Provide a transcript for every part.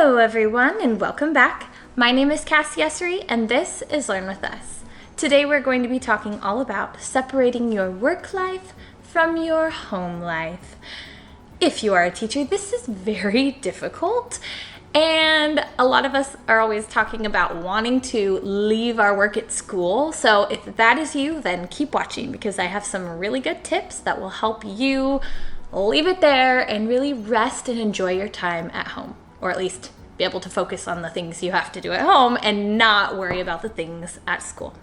Hello everyone and welcome back. My name is Cassie Essery and this is Learn With Us. Today we're going to be talking all about separating your work life from your home life. If you are a teacher, this is very difficult, and a lot of us are always talking about wanting to leave our work at school. So if that is you, then keep watching because I have some really good tips that will help you leave it there and really rest and enjoy your time at home, or at least be able to focus on the things you have to do at home and not worry about the things at school.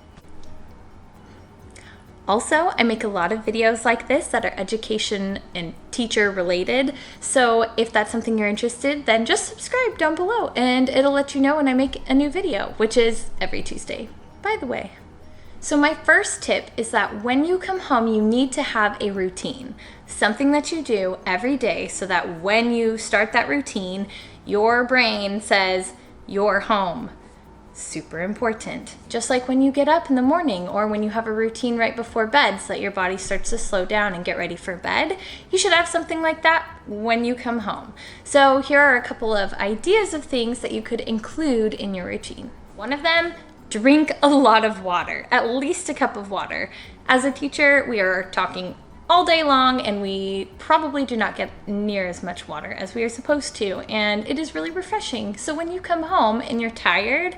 Also, I make a lot of videos like this that are education and teacher related. So if that's something you're interested, then just subscribe down below and it'll let you know when I make a new video, which is every Tuesday, by the way. So my first tip is that when you come home, you need to have a routine, something that you do every day so that when you start that routine, your brain says, you're home. Super important. Just like when you get up in the morning or when you have a routine right before bed so that your body starts to slow down and get ready for bed, you should have something like that when you come home. So here are a couple of ideas of things that you could include in your routine. One of them, drink a lot of water, at least a cup of water. As a teacher, we are talking all day long and we probably do not get near as much water as we are supposed to, and it is really refreshing. So when you come home and you're tired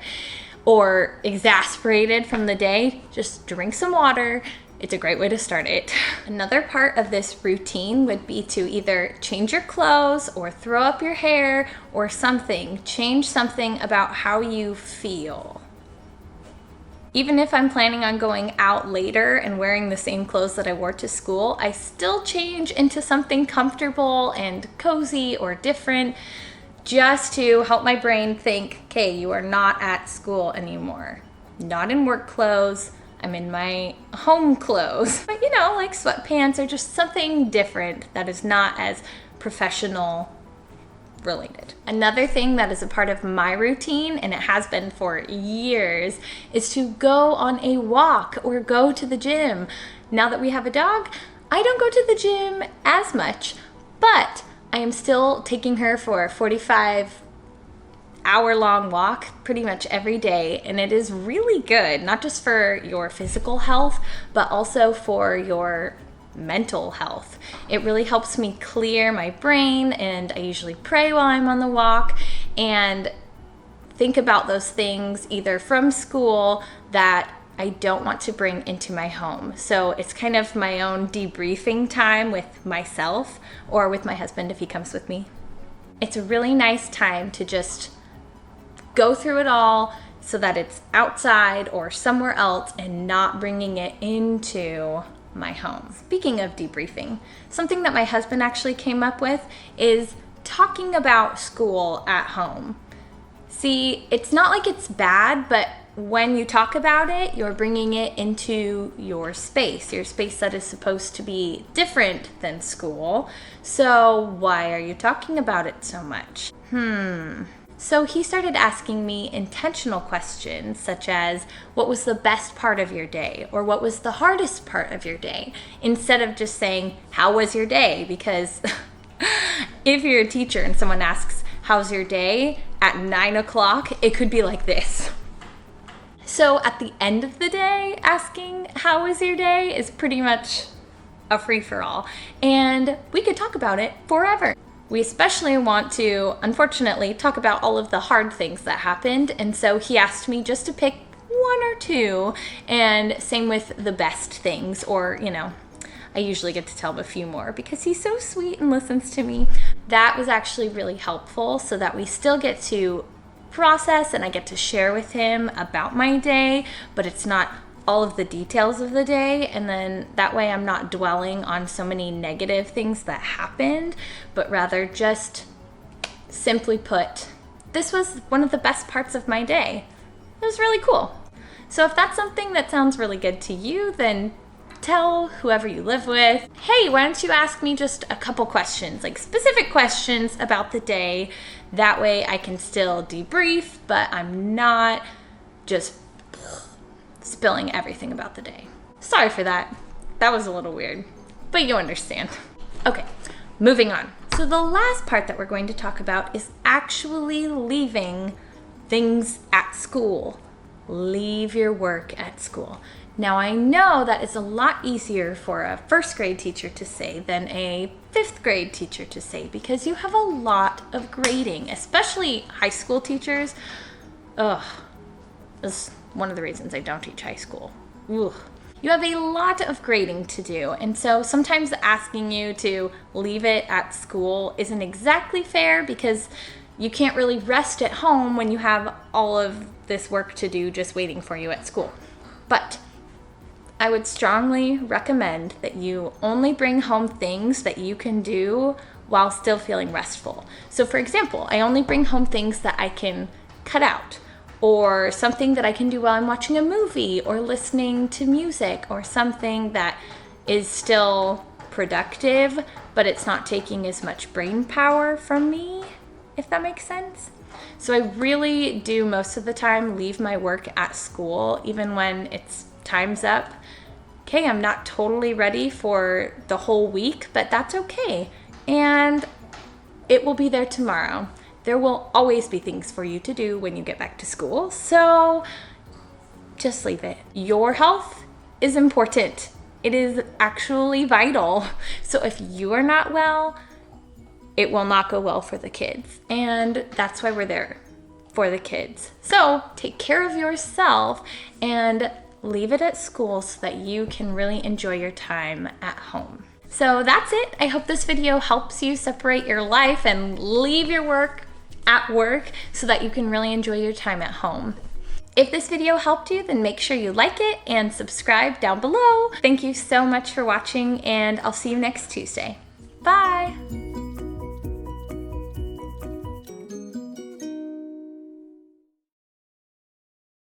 or exasperated from the day, just drink some water. It's a great way to start it. Another part of this routine would be to either change your clothes or throw up your hair or something. Change something about how you feel. Even if I'm planning on going out later and wearing the same clothes that I wore to school, I still change into something comfortable and cozy or different just to help my brain think, okay, you are not at school anymore. Not in work clothes, I'm in my home clothes. But like sweatpants or just something different that is not as professional related. Another thing that is a part of my routine, and it has been for years, is to go on a walk or go to the gym. Now that we have a dog, I don't go to the gym as much, but I am still taking her for a 45-hour-long walk pretty much every day, and it is really good, not just for your physical health, but also for your mental health. It really helps me clear my brain, and I usually pray while I'm on the walk and think about those things either from school that I don't want to bring into my home. So it's kind of my own debriefing time with myself or with my husband if he comes with me. It's a really nice time to just go through it all so that it's outside or somewhere else and not bringing it into my home. Speaking of debriefing, something that my husband actually came up with is talking about school at home. See, it's not like it's bad, but when you talk about it, you're bringing it into your space that is supposed to be different than school. So why are you talking about it so much? So he started asking me intentional questions such as, what was the best part of your day? Or what was the hardest part of your day? Instead of just saying, how was your day? Because if you're a teacher and someone asks, how's your day? At 9 o'clock, it could be like this. So at the end of the day, asking, how was your day? Is pretty much a free-for-all. And we could talk about it forever. We especially want to, unfortunately, talk about all of the hard things that happened. And so he asked me just to pick one or two, and same with the best things, or, I usually get to tell him a few more because he's so sweet and listens to me. That was actually really helpful so that we still get to process and I get to share with him about my day, but it's not all of the details of the day, and then that way I'm not dwelling on so many negative things that happened, but rather just simply put, this was one of the best parts of my day. It was really cool. So if that's something that sounds really good to you, then tell whoever you live with, hey, why don't you ask me just a couple questions, like specific questions about the day. That way I can still debrief, but I'm not just spilling everything about the day. Sorry for that. That was a little weird, but you understand. Okay, moving on. So So the last part that we're going to talk about is actually leaving things at school. Leave your work at school. Now I know that is a lot easier for a first grade teacher to say than a fifth grade teacher to say, because you have a lot of grading, especially high school teachers. Ugh, this is one of the reasons I don't teach high school. Ugh. You have a lot of grading to do, and so sometimes asking you to leave it at school isn't exactly fair, because you can't really rest at home when you have all of this work to do just waiting for you at school. But I would strongly recommend that you only bring home things that you can do while still feeling restful. So for example, I only bring home things that I can cut out, or something that I can do while I'm watching a movie or listening to music, or something that is still productive, but it's not taking as much brain power from me, if that makes sense. So I really do most of the time leave my work at school, even when it's time's up. Okay, I'm not totally ready for the whole week, but that's okay. And it will be there tomorrow. There will always be things for you to do when you get back to school, so just leave it. Your health is important. It is actually vital. So if you are not well, it will not go well for the kids. And that's why we're there, for the kids. So take care of yourself and leave it at school so that you can really enjoy your time at home. So that's it. I hope this video helps you separate your life and leave your work at work so that you can really enjoy your time at home. If this video helped you, then make sure you like it and subscribe down below. Thank you so much for watching, and I'll see you next Tuesday. Bye!